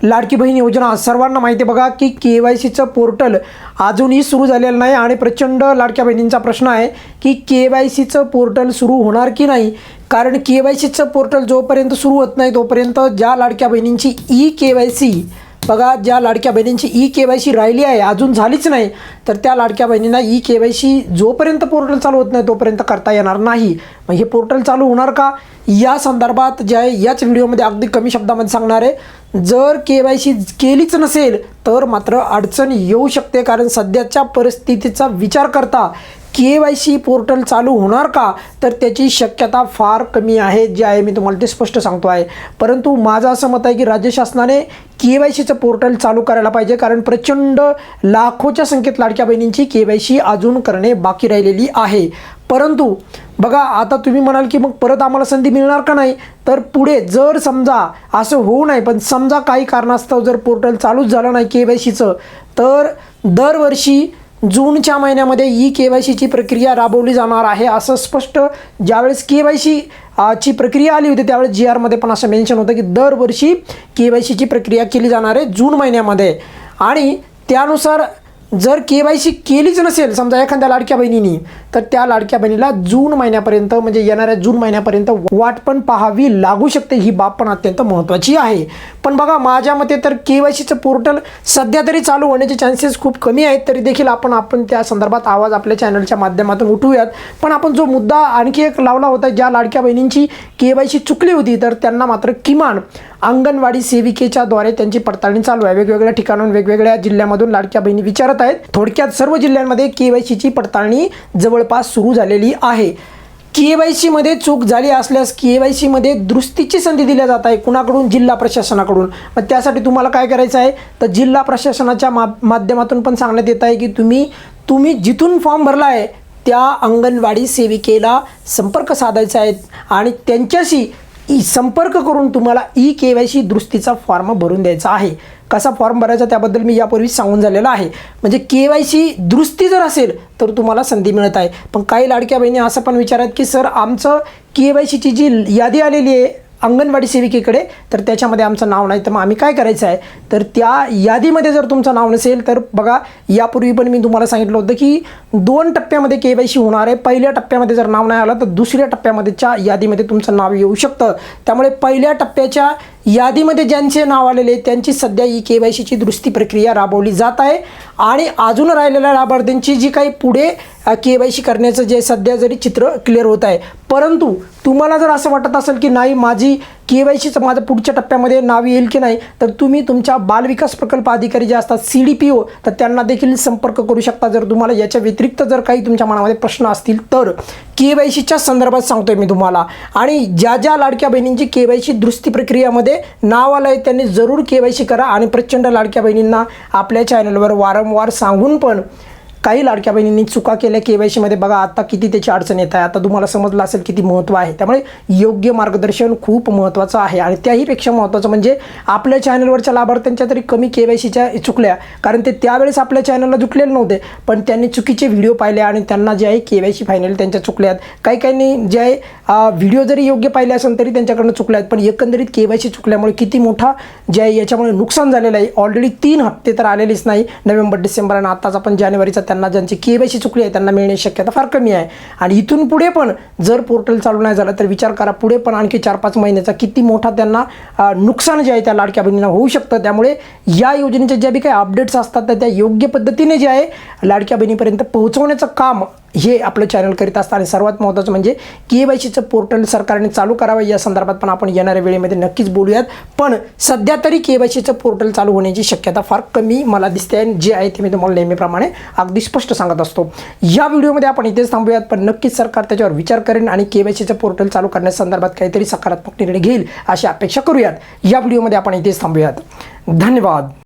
लाडकी बहीण योजना सर्वांना माहिती आहे बघा की KYCचं पोर्टल अजूनही सुरू झालेलं नाही आणि प्रचंड लाडक्या बहिणींचा प्रश्न आहे की KYCचं पोर्टल सुरू होणार की नाही। कारण KYCचं पोर्टल जोपर्यंत सुरू होत नाही तोपर्यंत ज्या लाडक्या बहिणींची KYC बघा, ज्या लाडक्या बहिणींची KYC राहिली आहे अजून झालीच नाही तर त्या लाडक्या बहिणींना KYC जोपर्यंत पोर्टल चालू होत नाही तोपर्यंत करता येणार नाही। मग हे पोर्टल चालू होणार का या संदर्भात जे आहे याच व्हिडिओमध्ये अगदी कमी शब्दामध्ये सांगणार आहे। जर KYC केलीच नसेल तर मात्र अडचण येऊ शकते, कारण सध्याच्या परिस्थितीचा विचार करता KYC पोर्टल चालू होणार का तर त्याची शक्यता फार कमी आहे, जे आहे मी तुम्हाला ते स्पष्ट सांगतो आहे। परंतु माझं असं मत आहे की राज्य शासनाने KYCचं पोर्टल चालू करायला पाहिजे, कारण प्रचंड लाखोच्या संख्येत लाडक्या बहिणींची KYC अजून करणे बाकी राहिलेली आहे। परंतु बघा, आता तुम्ही म्हणाल की मग परत आम्हाला संधी मिळणार का नाही, तर पुढे जर समजा असं होऊ नये पण समजा काही कारणास्तव जर पोर्टल चालूच झालं नाही KYCचं तर दरवर्षी जूनच्या महिन्यामध्ये KYCची प्रक्रिया राबवली जाणार आहे असं स्पष्ट ज्यावेळेस KYC ची प्रक्रिया आली होती त्यावेळेस GR मध्ये पण असं मेन्शन होतं की दरवर्षी KYCची प्रक्रिया केली जाणार आहे जून महिन्यामध्ये। आणि त्यानुसार जर KYC केलीच नसेल समजा एखाद्या लाडक्या बहिणीनी तर त्या लाडक्या बहिणीला जून महिन्यापर्यंत म्हणजे येणाऱ्या जून महिन्यापर्यंत वाट पण पाहावी लागू शकते। ही बाब पण अत्यंत महत्त्वाची आहे। पण बघा, माझ्या मते तर KYCचं पोर्टल सध्या तरी चालू होण्याचे चान्सेस खूप कमी आहेत, तरी देखील आपण त्या संदर्भात आवाज आपल्या चॅनलच्या माध्यमातून उठवूयात। पण आपण जो मुद्दा आणखी एक लावला होता, ज्या लाडक्या बहिणींची KYC चुकली होती तर त्यांना मात्र किमान अंगणवाडी सेविकेच्या द्वारे त्यांची पडताळणी चालू आहे। वेगवेगळ्या ठिकाणाहून वेगवेगळ्या जिल्ह्यामधून लाडक्या बहिणी विचारत आहेत। थोडक्यात सर्व जिल्ह्यांमध्ये KYCची पडताळणी जवळपास सुरू झालेली आहे। KYC मध्ये चूक झाली असल्यास KYC मध्ये दुरुस्तीची संधी दिल्या जात आहे कुणाकडून, जिल्हा प्रशासनाकडून। मग त्यासाठी तुम्हाला काय करायचं आहे तर जिल्हा प्रशासनाच्या माध्यमातून पण सांगण्यात येत आहे की तुम्ही जिथून फॉर्म भरला आहे त्या अंगणवाडी सेविकेला संपर्क साधायचा आहे आणि त्यांच्याशी संपर्क करून तुम्हाला KYC दुरुस्तीचा फॉर्म भरून द्यायचा आहे। कसा फॉर्म भरायचा त्याबद्दल मी यापूर्वी सांगून झालेलं आहे। म्हणजे KYC दुरुस्ती जर असेल तर तुम्हाला संधी मिळत आहे। पण काही लाडक्या बहिणी असं पण विचारतात की सर आमचं KYCची जी यादी आलेली आहे अंगणवाडी सेविकेकडे तर त्याच्यामध्ये आमचं नाव नाही, तर मग आम्ही काय करायचं आहे तर त्या यादीमध्ये जर तुमचं नाव नसेल तर बघा, यापूर्वी पण मी तुम्हाला सांगितलं होतं की 2 टप्प्यामध्ये KYC होणार आहे। पहिल्या टप्प्यामध्ये जर नाव नाही आलं तर दुसऱ्या टप्प्यामध्येच्या यादीमध्ये तुमचं नाव येऊ शकतं। त्यामुळे पहिल्या टप्प्याच्या यादीमध्ये ज्यांचे नाव आलेले त्यांची सध्या KYCची दुरुस्ती प्रक्रिया राबवली जात आहे आणि अजून राहिलेल्या लाभार्थ्यांची जी काही पुढे KYC करण्याचं जे सध्या जरी चित्र क्लिअर होत आहे। परंतु तुम्हाला जर असं वाटत असेल की नाही माझी KYCचं माझं पुढच्या टप्प्यामध्ये नाव येईल की नाही तर तुम्ही तुमच्या बालविकास प्रकल्प अधिकारी जे असतात CDPO तर त्यांना देखील संपर्क करू शकता जर तुम्हाला याच्या व्यतिरिक्त जर काही तुमच्या मनामध्ये प्रश्न असतील तर। KYCच्या संदर्भात सांगतोय मी तुम्हाला। आणि ज्या लाडक्या बहिणींची KYC दुरुस्ती प्रक्रियामध्ये नाव आलं आहे त्यांनी जरूर KYC करा। आणि प्रचंड लाडक्या बहिणींना आपल्या चॅनलवर वारंवार सांगून पण काही लाडक्या बहिणींनी चुका केल्या KYC मध्ये, बघा आता किती त्याची अडचण येत आहे। आता तुम्हाला समजलं असेल किती महत्त्व आहे। त्यामुळे योग्य मार्गदर्शन खूप महत्त्वाचं आहे आणि त्याहीपेक्षा महत्त्वाचं म्हणजे आपल्या चॅनलवरच्या लाभार्थ्यांच्या तरी कमी KYCच्या चुकल्या, कारण ते त्यावेळेस आपल्या चॅनलला जुकलेले नव्हते पण त्यांनी चुकीचे व्हिडिओ पाहिले आणि त्यांना जे आहे KYC फायनल त्यांच्या चुकल्यात। काही जे आहे व्हिडिओ जरी योग्य पाहिले असेल तरी त्यांच्याकडनं चुकल्यात, पण एकंदरीत KYC चुकल्यामुळे किती मोठा जे आहे याच्यामुळे नुकसान झालेलं आहे। ऑलरेडी 3 हप्ते तर आलेलेच नाही, नोव्हेंबर डिसेंबर आणि आताचा पण जानेवारीचा, त्यांना ज्यांची KYC चुकली आहे त्यांना मिळण्याची शक्यता फार कमी आहे। आणि इथून पुढे पण जर पोर्टल चालू नाही झालं तर विचार करा पुढे पण आणखी 4-5 महिन्याचा किती मोठा त्यांना नुकसान जे आहे त्या लाडक्या बहिणींना होऊ शकतं। त्यामुळे या योजनेच्या ज्या बी काही अपडेट्स असतात तर त्या योग्य पद्धतीने जे आहे लाडक्या बहिणीपर्यंत पोहोचवण्याचं काम हे आपलं चॅनल करीत असतं। आणि सर्वात महत्त्वाचं म्हणजे KYCचं पोर्टल सरकारने चालू करावं या संदर्भात पण आपण येणाऱ्या वेळेमध्ये नक्कीच बोलूयात। पण सध्या तरी KYCचं पोर्टल चालू होण्याची शक्यता फार कमी मला दिसते आहे, जे आहे ते मी तुम्हाला नेहमीप्रमाणे अगदी स्पष्ट सांगत असतो। या व्हिडिओमध्ये आपण इथेच थांबूयात, पण नक्कीच सरकार त्याच्यावर विचार करेन आणि KYCचं पोर्टल चालू करण्यासंदर्भात काहीतरी सकारात्मक निर्णय घेईल अशी अपेक्षा करूयात। या व्हिडिओमध्ये आपण इथेच थांबूयात। धन्यवाद।